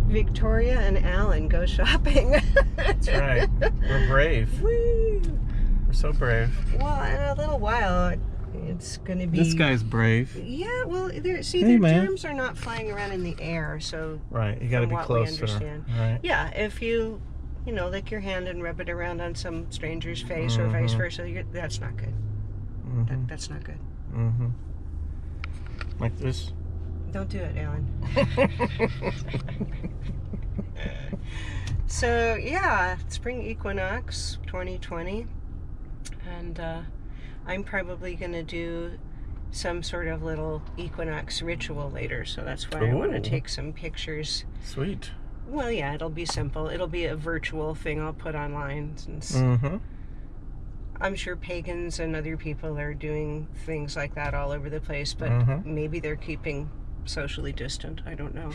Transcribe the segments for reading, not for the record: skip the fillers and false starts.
Victoria and Alan go shopping. That's right. We're brave. Woo. We're so brave. Well, in a little while, it's going to be... This guy's brave. Yeah, well, their germs are not flying around in the air, so... Right, you got to be closer. Right. Yeah, if you lick your hand and rub it around on some stranger's face or vice versa, that's not good. That's not good. Like this? Don't do it, Alan. So, yeah, spring equinox 2020. And I'm probably going to do some sort of little equinox ritual later. So that's why I want to take some pictures. Sweet. Well, yeah, it'll be simple. It'll be a virtual thing I'll put online. Since I'm sure pagans and other people are doing things like that all over the place, but maybe they're keeping socially distant. I don't know.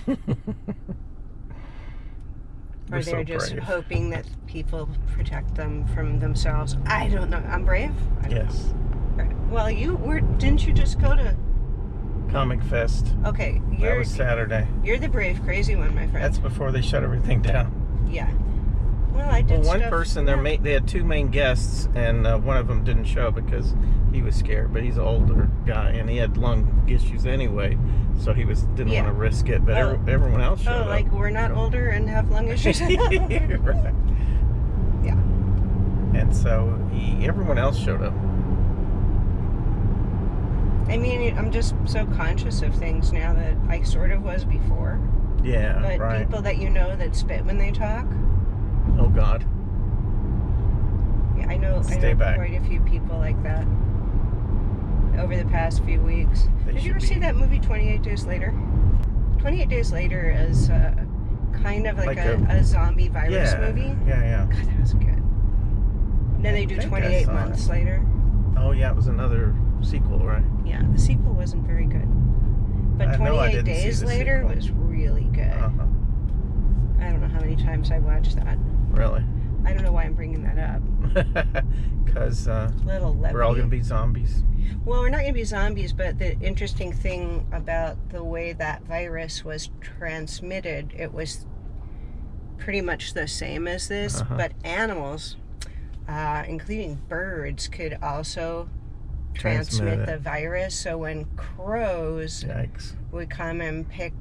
Or they're just hoping that people protect them from themselves. I don't know. I'm brave? Yes. Well, didn't you just go to... Comic Fest. Okay. That was Saturday. You're the brave, crazy one, my friend. That's before they shut everything down. Yeah. Well, I did one person, they had two main guests, and one of them didn't show because he was scared, but he's an older guy, and he had lung issues anyway, so he didn't want to risk it, but everyone else showed up. Like we're not older and have lung issues? Right. Yeah. And so everyone else showed up. I mean, I'm just so conscious of things now that I sort of was before. Yeah, but people that you know that spit when they talk. Oh, God. Yeah, I know quite a few people like that over the past few weeks. Did you ever see that movie 28 Days Later? 28 Days Later is kind of like a zombie virus movie. Yeah. God, that was good. Then they do 28 Months Later. Oh, yeah, it was another sequel, right? Yeah, the sequel wasn't very good. But 28 Days Later was really good. I don't know how many times I watched that. Really? I don't know why I'm bringing that up. Because we're all going to be zombies. Well, we're not going to be zombies, but the interesting thing about the way that virus was transmitted, it was pretty much the same as this, but animals, including birds, could also transmit the virus. So when crows would come and pick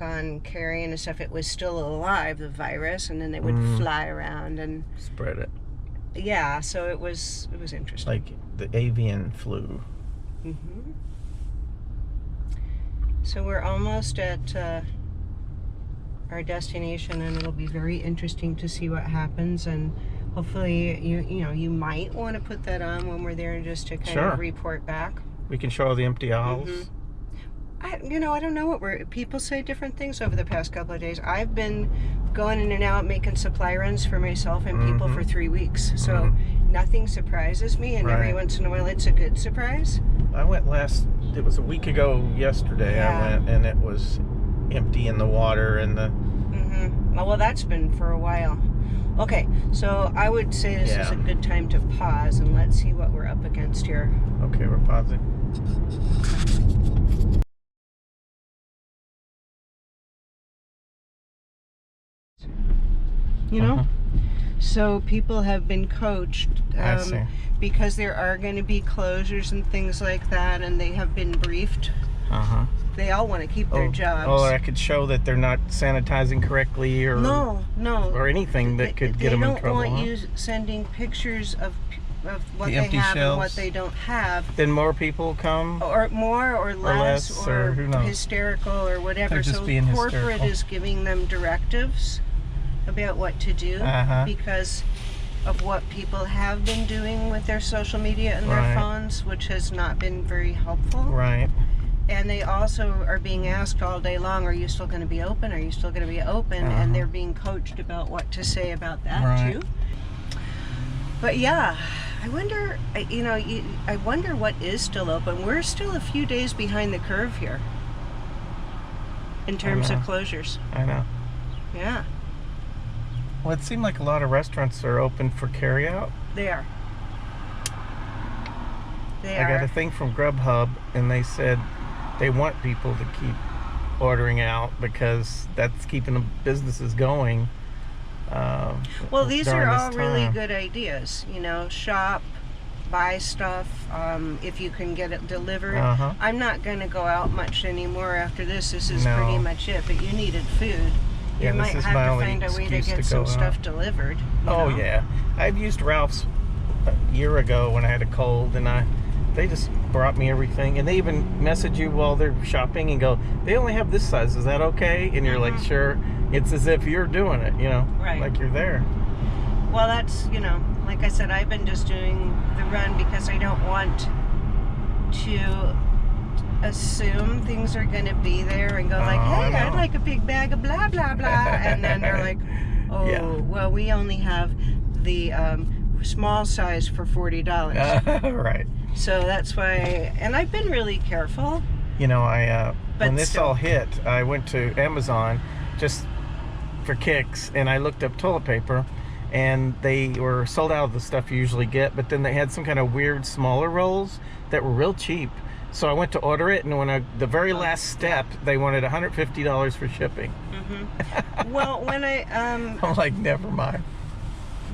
on carrion and stuff, it was still alive, the virus, and then they would fly around and spread it. Yeah, so it was interesting. Like the avian flu. So we're almost at our destination, and it'll be very interesting to see what happens. And hopefully, you might want to put that on when we're there, just to kind of report back. We can show the empty aisles. I don't know what people say different things over the past couple of days. I've been going in and out making supply runs for myself and people for 3 weeks. So nothing surprises me, and every once in a while it's a good surprise. I went it was a week ago yesterday. I went, and it was empty in the water and the... Well, that's been for a while. Okay, so I would say this is a good time to pause, and let's see what we're up against here. Okay, we're pausing. So people have been coached because there are going to be closures and things like that, and they have been briefed. They all want to keep their jobs. Oh, I could show that they're not sanitizing correctly, or or anything that could get them in trouble. They don't want you sending pictures of what they have and what they don't have. Then more people come, or more or less, or who knows, hysterical or whatever. So corporate is giving them directives about what to do because of what people have been doing with their social media and their phones, which has not been very helpful. Right. And they also are being asked all day long, are you still going to be open? Are you still going to be open? And they're being coached about what to say about that too. But yeah, I wonder, I wonder what is still open. We're still a few days behind the curve here in terms of closures. I know. Yeah. Well, it seemed like a lot of restaurants are open for carry-out. They are. I got a thing from Grubhub, and they said they want people to keep ordering out because that's keeping the businesses going. Well, these are during this all really time. good ideas. You know, shop, buy stuff, if you can get it delivered. I'm not going to go out much anymore after this. This is pretty much it. But you needed food. Yeah, You might this is have my to only find a way to excuse get to some go stuff out. delivered. Oh know? yeah, I've used Ralph's a year ago when I had a cold, and they just brought me everything, and they even message you while they're shopping and go, they only have this size, is that okay? And you're like, sure. It's as if you're doing it, you know, Right. like you're there. Well, that's, you know, like I said, I've been just doing the run because I don't want to assume things are going to be there and go like, hey, I'd like a big bag of blah, blah, blah. And then they're like, oh, Yeah. well, we only have the small size for $40. Right. So that's why, and I've been really careful. You know, But when this still. all hit, I went to Amazon just for kicks, and I looked up toilet paper, and they were sold out of the stuff you usually get, but then they had some kind of weird smaller rolls that were real cheap. So I went to order it, and when the very last step, they wanted $150 for shipping. Well, when I'm like, never mind.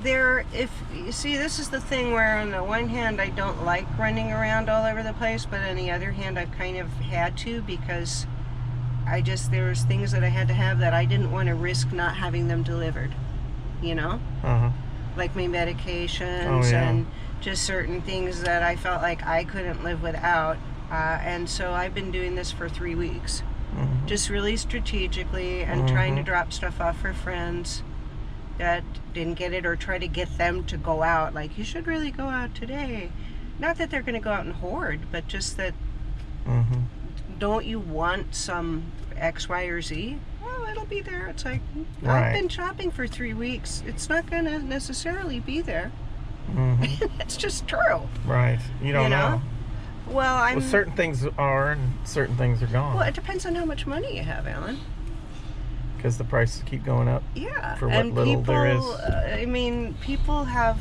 if you see, this is the thing where on the one hand I don't like running around all over the place, but on the other hand I've kind of had to because there's things that I had to have that I didn't want to risk not having them delivered, you know, like my medications and just certain things that I felt like I couldn't live without, and so I've been doing this for 3 weeks, just really strategically and trying to drop stuff off for friends that didn't get it, or try to get them to go out, like, you should really go out today. Not that they're going to go out and hoard, but just that, don't you want some X, Y, or Z? Well, it'll be there. It's like, I've been shopping for 3 weeks. It's not going to necessarily be there. It's just true. Right. You don't know. Well, certain things are and certain things are gone. Well, it depends on how much money you have, Alan. Because the prices keep going up. Yeah. For what and little people, there is. I mean, people have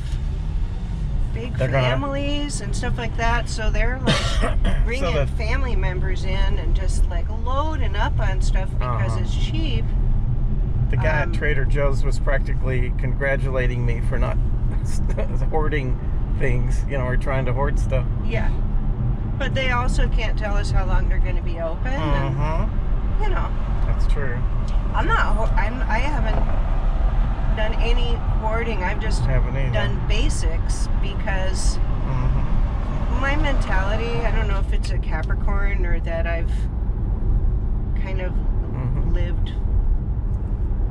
big families and stuff like that, so they're like bringing family members in and just like loading up on stuff because it's cheap. The guy at Trader Joe's was practically congratulating me for not hoarding things, you know, or trying to hoard stuff. Yeah. But they also can't tell us how long they're going to be open. And, you know. That's true. I haven't done any hoarding. I've just done basics because my mentality, I don't know if it's a Capricorn or that I've kind of lived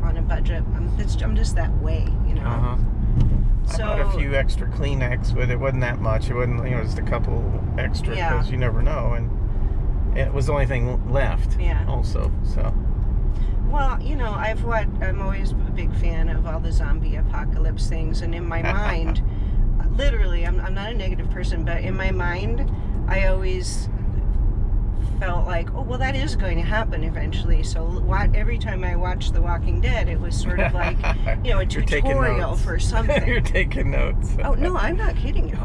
on a budget. I'm just that way, you know. So, I bought a few extra Kleenex, but it wasn't that much. It wasn't, you know, just a couple extra because you never know, and it was the only thing left. Yeah. Also, so. Well, you know, I'm always a big fan of all the zombie apocalypse things, and in my mind, literally, I'm not a negative person, but in my mind, I always felt like, oh, well, that is going to happen eventually. So every time I watched The Walking Dead, it was sort of like, you know, a tutorial for something. You're taking notes. Oh, no, I'm not kidding you.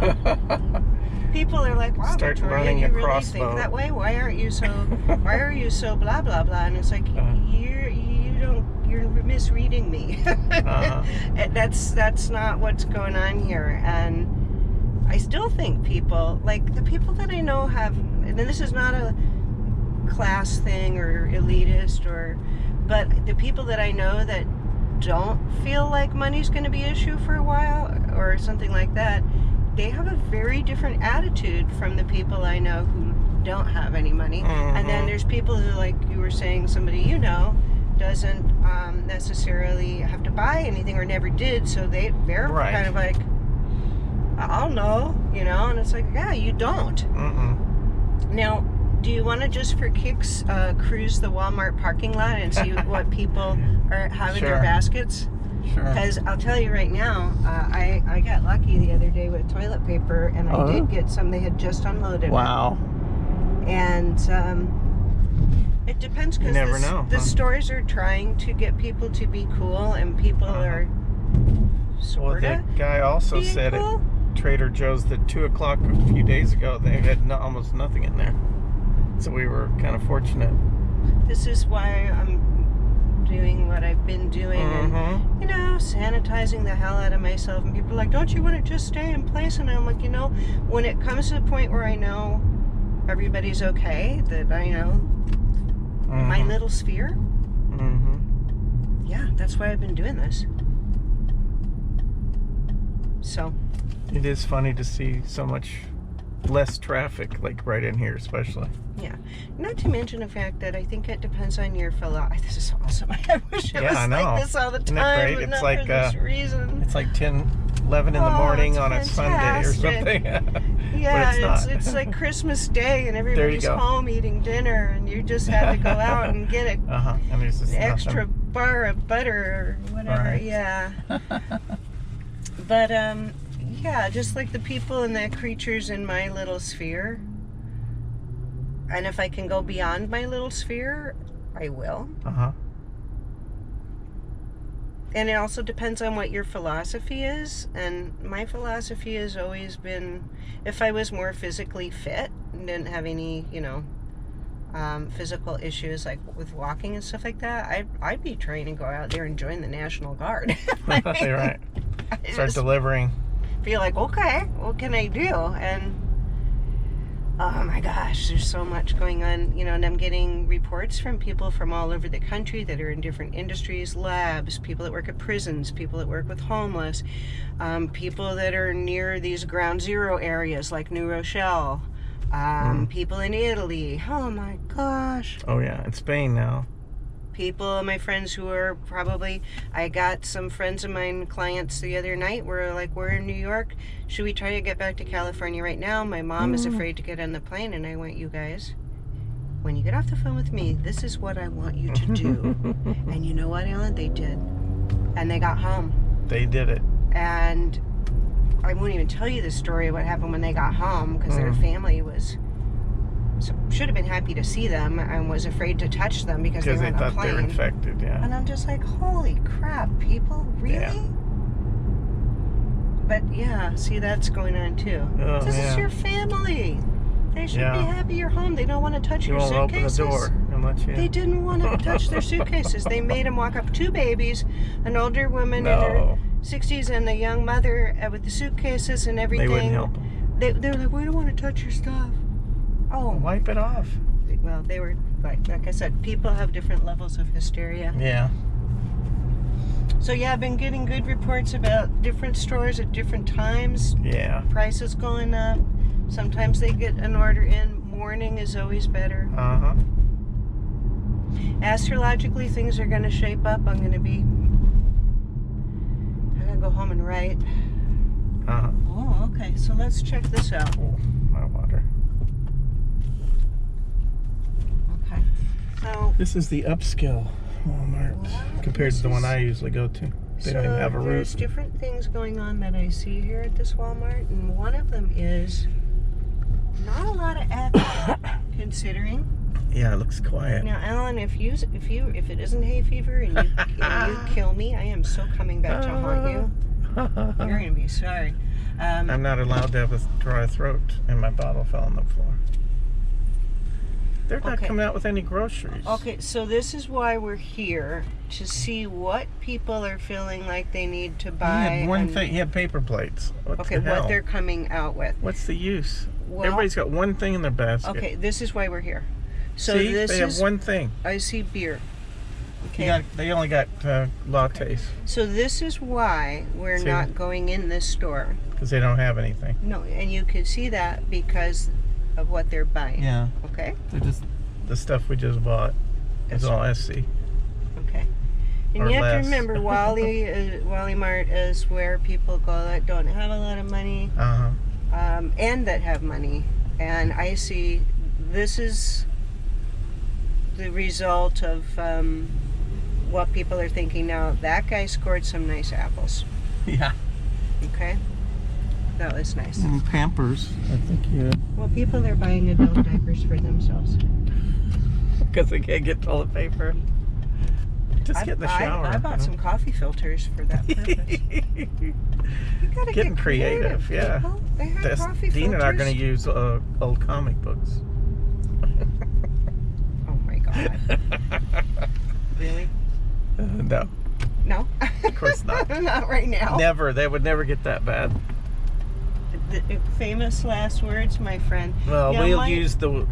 People are like, wow, Start Victoria, running you a really crossbow. think that way? Why are you so blah, blah, blah? And it's like, you're misreading me. That's not what's going on here. And I still think people, like the people that I know have, and this is not a class thing or elitist, but the people that I know that don't feel like money's going to be an issue for a while or something like that, they have a very different attitude from the people I know who don't have any money. And then there's people who, like you were saying, somebody you know doesn't necessarily have to buy anything or never did, so they're kind of like, I'll know, you know, and it's like, yeah, you don't. Now, do you want to just for kicks cruise the Walmart parking lot and see what people are having in their baskets? Sure. Because I'll tell you right now, I got lucky the other day with toilet paper, and I did get some. They had just unloaded. Wow. And it depends, because the stores are trying to get people to be cool, and people are sort of. Well, the guy also said at Trader Joe's that 2 o'clock a few days ago they had almost nothing in there. So we were kind of fortunate. This is why I'm doing what I've been doing and, you know, sanitizing the hell out of myself. And people are like, don't you want to just stay in place? And I'm like, you know, when it comes to the point where I know everybody's okay, that I know my little sphere, yeah, that's why I've been doing this. So. It is funny to see so much less traffic, like right in here especially. Yeah. Not to mention the fact that I think it depends on your philosophy. This is awesome. I wish it was like this all the time. Isn't that great? But It's not like, for this reason. It's like 10, 11 in the morning on a Sunday or something. Yeah, it's like Christmas Day and everybody's home eating dinner and you just had to go out and get a and there's just extra bar of butter or whatever. Right. Yeah. But yeah, just like the people and the creatures in my little sphere. And if I can go beyond my little sphere, I will. And it also depends on what your philosophy is. And my philosophy has always been, if I was more physically fit and didn't have any, you know, physical issues like with walking and stuff like that, I'd be trying to go out there and join the National Guard. I mean, right. Start delivering. Feel like, okay, what can I do? And oh my gosh, there's so much going on, you know, and I'm getting reports from people from all over the country that are in different industries, labs, people that work at prisons, people that work with homeless, people that are near these ground zero areas like New Rochelle, people in Italy. Oh my gosh. Oh yeah, in Spain now. People, my friends who are probably, I got some friends of mine, clients the other night, were like, we're in New York, should we try to get back to California right now? My mom is afraid to get on the plane, and I went, you guys, when you get off the phone with me, this is what I want you to do. And you know what, Ellen? They did. And they got home. They did it. And I won't even tell you the story of what happened when they got home, because their family was... So should have been happy to see them and was afraid to touch them because they were on a plane. They were infected, yeah. And I'm just like, holy crap, people, really? Yeah. But yeah, see, that's going on too. Oh, this is your family. They should be happy you're home. They don't want to touch your suitcases. You won't open the door unless you... They didn't want to touch their suitcases. They made them walk up, 2 babies, an older woman in her 60s and a young mother with the suitcases and everything. They wouldn't help them. They're like, we don't want to touch your stuff. Oh, wipe it off. Well, they were like I said, people have different levels of hysteria. Yeah. So yeah, I've been getting good reports about different stores at different times. Yeah. Prices going up. Sometimes they get an order in. Morning is always better. Astrologically, things are going to shape up. I'm going to go home and write. Oh, okay. So let's check this out. Oh, my water. Okay. So this is the upscale Walmart compared to the one I usually go to. They don't even have a roof. There's different things going on that I see here at this Walmart, and one of them is not a lot of action considering. Yeah, it looks quiet. Now, Alan, if it isn't hay fever and you kill me, I am so coming back to haunt you. You're gonna be sorry. I'm not allowed to have a dry throat, and my bottle fell on the floor. They're not coming out with any groceries. Okay, so this is why we're here, to see what people are feeling like they need to buy. He had one thing. He had paper plates. What they're coming out with. What's the use? Well, everybody's got one thing in their basket. Okay, this is why we're here. So see, they have one thing. I see beer. Okay. They only got lattes. Okay. So this is why we're not going in this store. Because they don't have anything. No, and you can see that because of what they're buying. Yeah. Okay. They're just the stuff we just bought. It's all SC. Okay. And you have to remember, Wally Mart is where people go that don't have a lot of money, and that have money. And I see this is the result of what people are thinking now. That guy scored some nice apples. Yeah. Okay. That was nice. And Pampers, I think, yeah. Well, people are buying adult diapers for themselves. Because they can't get toilet paper. Just get in the shower. I bought some coffee filters for that purpose. You gotta Getting creative, yeah. People. They have coffee Dean filters. and I are going to use old comic books. Oh my gosh. Really? No, No? of course not. Not right now. Never. They would never get that bad. The famous last words, my friend. Well, Yeah, we'll use the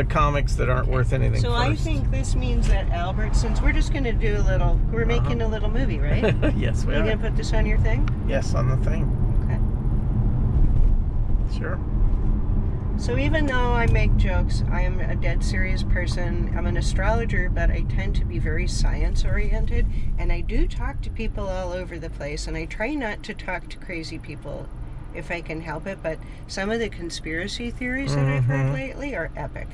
comics that aren't worth anything So first. I think this means that Albert, since we're just going to do a little, we're making a little movie, right? Yes, we You're are. going to put this on your thing? Yes, on the thing. Okay. Sure. So even though I make jokes, I am a dead serious person. I'm an astrologer, but I tend to be very science oriented, and I do talk to people all over the place, and I try not to talk to crazy people if I can help it, but some of the conspiracy theories that I've heard lately are epic.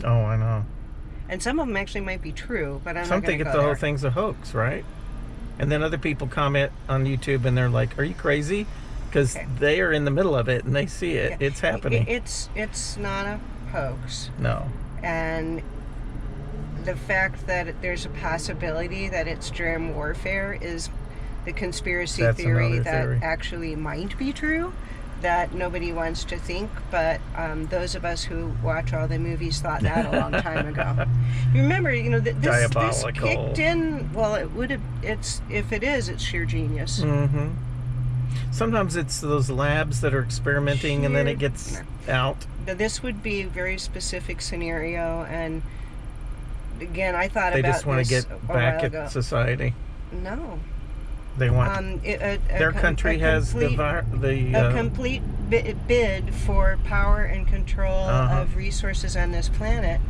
Oh, I know. And some of them actually might be true, but I'm Some not going think to the whole thing's a hoax, right? And then other people comment on YouTube and they're like, "Are you crazy?" Because they are in the middle of it and they see it. Yeah. It's happening. It's not a hoax. No. And the fact that there's a possibility that it's germ warfare is the conspiracy theory that actually might be true, that nobody wants to think, but those of us who watch all the movies thought that a long time ago. You remember, this kicked in. Well, it would have. If it is, it's sheer genius. Mm-hmm. Sometimes it's those labs that are experimenting and then it gets out. This would be a very specific scenario, and again, I thought they about just want to get back at society. No. They want their country has the complete bid for power and control of resources on this planet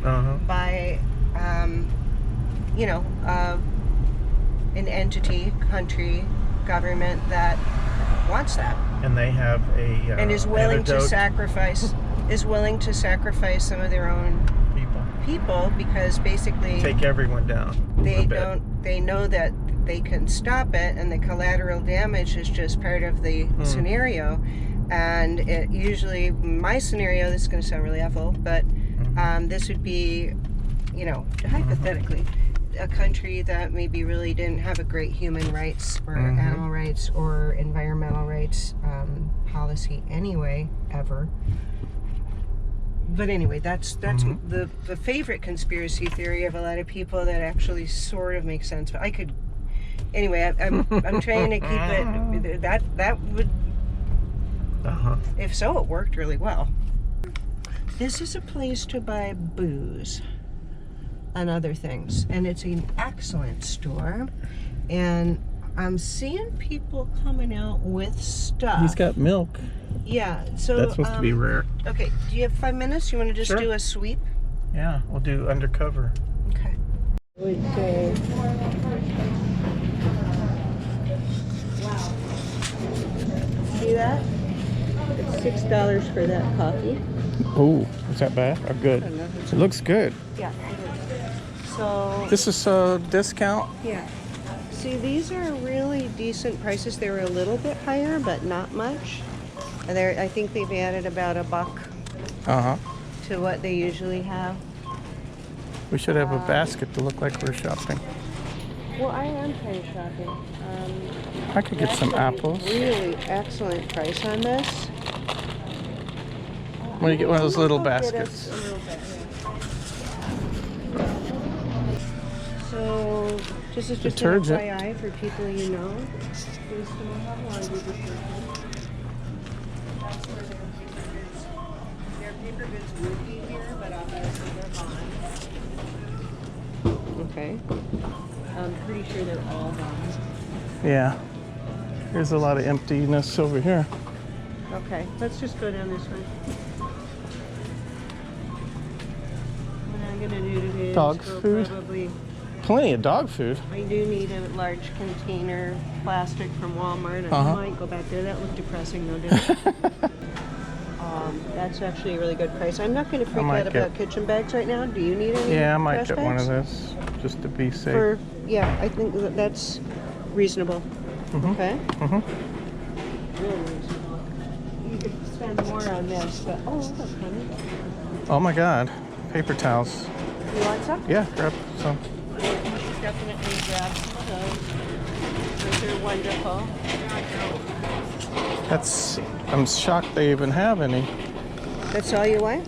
by an entity, country, government that wants that, and they have and is willing to sacrifice some of their own people because basically take everyone down. They know that they can stop it, and the collateral damage is just part of the scenario. And it usually, my scenario, this is going to sound really awful, but this would be, hypothetically, a country that maybe really didn't have a great human rights or animal rights or environmental rights policy anyway, ever. But anyway, that's the favorite conspiracy theory of a lot of people that actually sort of makes sense. But I could, anyway. I'm trying to keep it that would. If so, it worked really well. This is a place to buy booze and other things, and it's an excellent store. And I'm seeing people coming out with stuff. He's got milk. Yeah, so that's supposed to be rare. Okay, do you have 5 minutes? You want to just do a sweep? Yeah, we'll do undercover. Okay. Wow. See that? It's $6 for that coffee. Oh, is that bad or good? It looks good. Yeah, it is. So this is a discount? Yeah. See, these are really decent prices. They were a little bit higher, but not much. And I think they've added about $1 to what they usually have. We should have a basket to look like we're shopping. Well, I am kind of shopping. I could get some apples. Really excellent price on this. When you get one of those little baskets. So, this is just an FYI for people you know. They still have laundry detergent. That's where their paper goods would be here, but obviously they're gone. Okay. I'm pretty sure they're all gone. Yeah. There's a lot of emptiness over here. Okay, let's just go down this way. What I'm gonna do today dog is food? probably. Plenty of dog food. I do need a large container plastic from Walmart. I might go back there. That looked depressing though, didn't it? That's actually a really good price. I'm not going to freak out about kitchen bags right now. Do you need any? Yeah, I might get one of this just to be safe. Yeah, I think that's reasonable. Okay. Really reasonable. You could spend more on this, but that's funny. Oh my God, paper towels. You want some? Yeah, grab some. Definitely grab some of those. Those are wonderful. I'm shocked they even have any. That's all you want?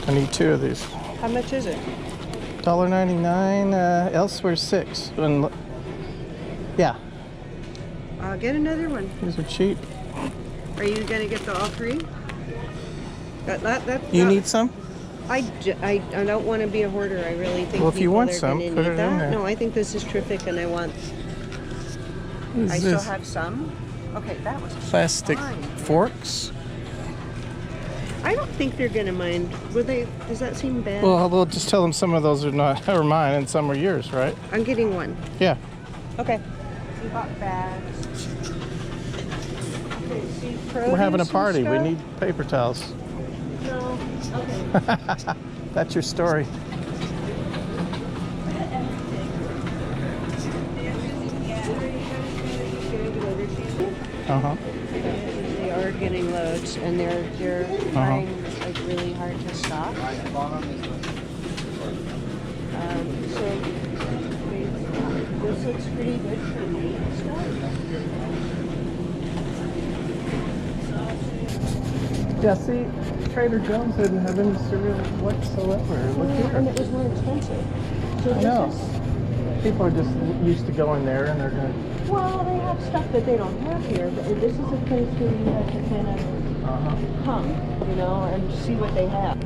I need 2 of these. How much is it? $1.99. Elsewhere $6. And yeah, I'll get another one. these are cheap. Are you gonna get all three? You need some? I don't want to be a hoarder. I really think. Well, if you people want are some, gonna put need it that. in there. No, I think this is terrific, and I want. I still have some. Okay, that was Plastic fine. forks. I don't think they're gonna mind. Would they? Does that seem bad? Well, we'll just tell them some of those are not are mine and some are yours, right? I'm getting one. Yeah. Okay. We got bags. We're having a party. We need paper towels. No. Okay. That's your story. Uh-huh. They are getting loads, and they're trying like really hard to stop. So this looks pretty good for me. Yeah, see, Trader Joe's didn't have any cereal whatsoever. Look here. And it was more expensive. So I know. People are just used to going there and they're going to... Well, they have stuff that they don't have here, but this is a place where you have to kind of come, you know, and see what they have.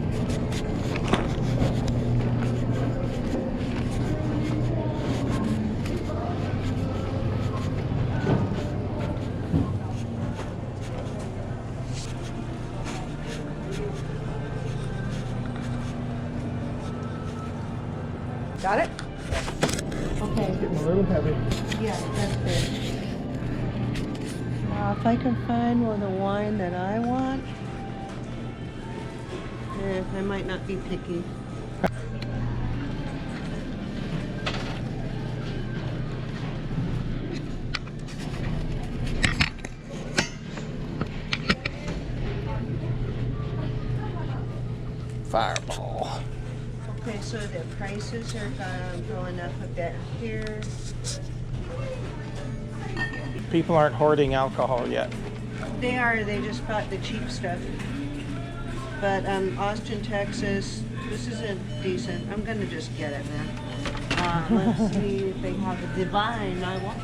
Got it? Okay. Getting a little heavy. Yeah, that's good. If I can find one of the wine that I want, I might not be picky. Fireball. Okay, so the prices are going up a bit here. People aren't hoarding alcohol yet. They are, they just bought the cheap stuff. But Austin, Texas, this isn't decent. I'm gonna just get it, man. Let's see if they have a divine I want.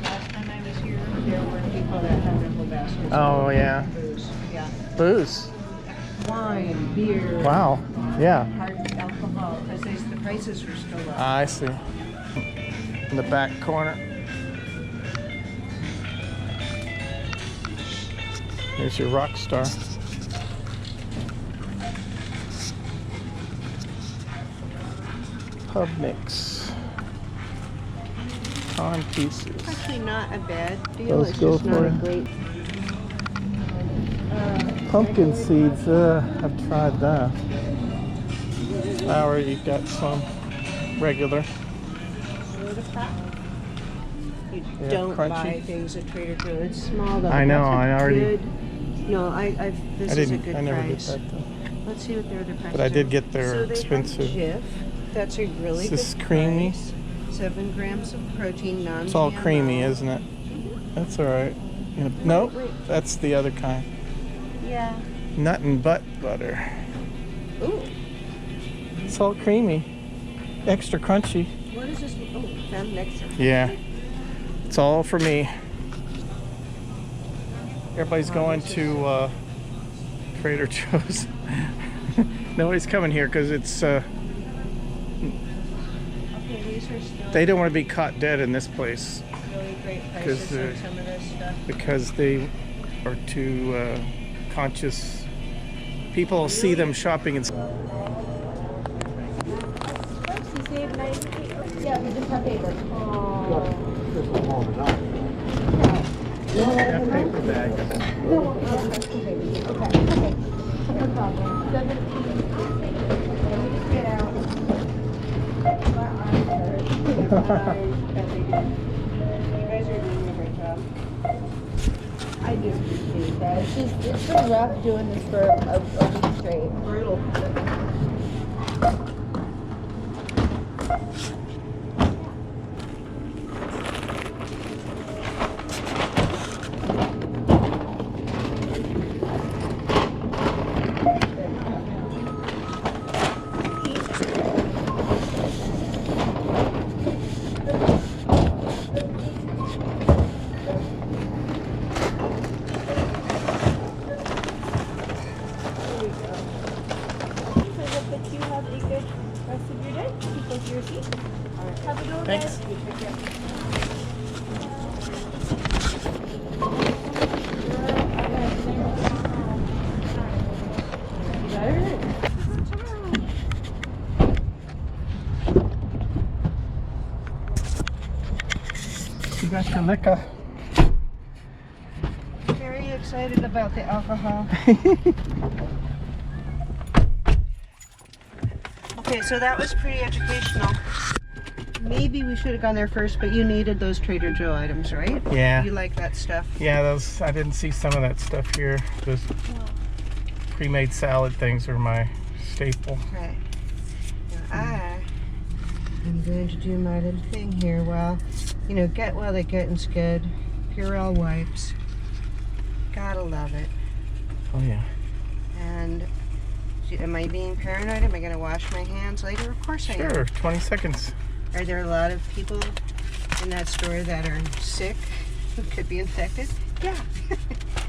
Last time I was here, there were people that had a whole basket. Oh, yeah. Booze. Yeah. Booze. Wine, beer. Wow. Yeah. Hard alcohol, because the prices were still up. I see. In the back corner. Here's your rock star. Pub mix. On pieces. Actually not a bad deal. Let's It's go just not for a it. great. Pumpkin seeds, I've tried that. Flour, you got some regular. You Yeah, don't crunchy. buy things at Trader Joe's. It's small though. I know, That's a I already- Good, no, this is a good I never price. did that though. Let's see what their other prices But I did are. get their So they expensive. have Jif. That's a really Is this good creamy? price. 7 grams of protein, non-GMO. It's all creamy, isn't it? That's all right. Nope, that's the other kind. Yeah. Nut and butt butter. Ooh, It's all creamy. Extra crunchy. what is this? Oh, found an extra. Yeah. It's all for me. Everybody's going to Trader Joe's. Nobody's coming here because it's Okay, these are still they don't want to be caught dead in this place really great 'cause, prices on some of this stuff. because they are too conscious. People see them shopping and Yeah, we just have paper. have paper bags. No problem. 17. Let me just get out. You guys are doing a great job. I do appreciate that. It's been rough doing this for a week straight. Brutal. Mr. Licka. Very excited about the alcohol. Okay, so that was pretty educational. Maybe we should have gone there first, but you needed those Trader Joe items, right? Yeah. You like that stuff? Yeah, those, I didn't see some of that stuff here. Those pre-made salad things are my staple. Right. Now I'm going to do my little thing here while, you know, get while the getting's good. Purell wipes. Gotta love it. Oh yeah. And am I being paranoid? Am I going to wash my hands later? Of course I am. Sure, 20 seconds. Are there a lot of people in that store that are sick who could be infected? Yeah.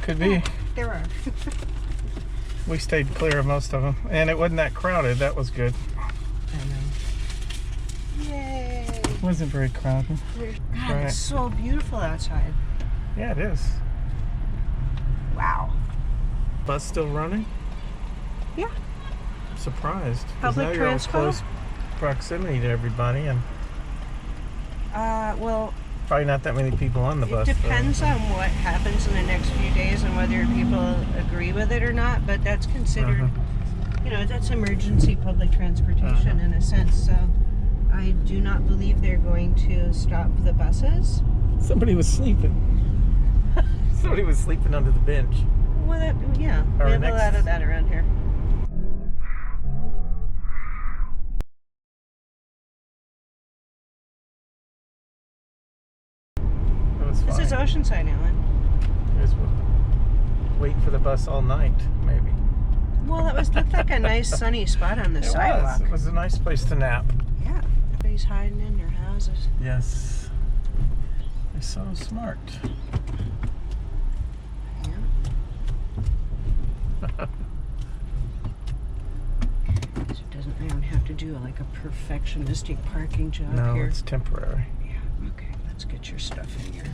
Could be. There are. We stayed clear of most of them. And it wasn't that crowded. That was good. I know. Yay. It wasn't very crowded. God, Right. it's so beautiful outside. Yeah, it is. Wow. Bus still running? Yeah. I'm surprised. 'Cause Public now you're in transpo? close proximity to everybody, and Well, probably not that many people on the it bus. depends on what happens in the next few days and whether people agree with it or not, but that's considered, you know, that's emergency public transportation in a sense, so I do not believe they're going to stop the buses. Somebody was sleeping. Somebody was sleeping under the bench. Well, yeah, Our we have a next- lot of that around here. It was This fine. is Oceanside, Alan. It was waiting for the bus all night, maybe. Well, it looked like a nice sunny spot on the sidewalk. It was a nice place to nap. Yeah, everybody's hiding in their houses. Yes. They're so smart. Yeah. So it doesn't, I don't have to do like a perfectionistic parking job No, here. it's temporary. Yeah, okay, let's get your stuff in here.